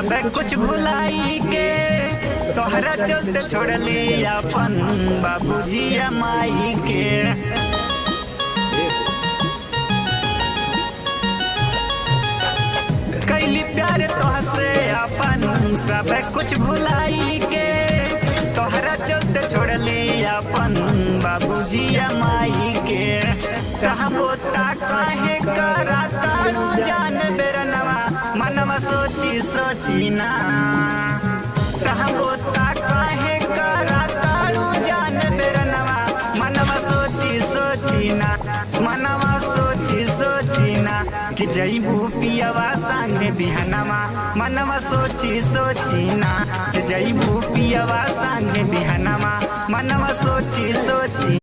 सब कुछ भुलाई के तोहरा चलते छोड़ली अपन बाबूजी माई के। कैली प्यार तोहसे अपन सब कुछ भुलाई के तोहरा चलते छोड़ली अपन बाबूजी माई के। कहबोता काहे कराता जान बेरनवा मनवा सोची सोची ना। कहबोता काहे कराता जान बेरनवा मनवा सोची सोची ना। मनवा सोची सोची ना कि जईबू पियवा संगे बिहनवा मनवा सोची सोची ना। जईबू पियवा संगे बिहनवा मनवा सोची सोची।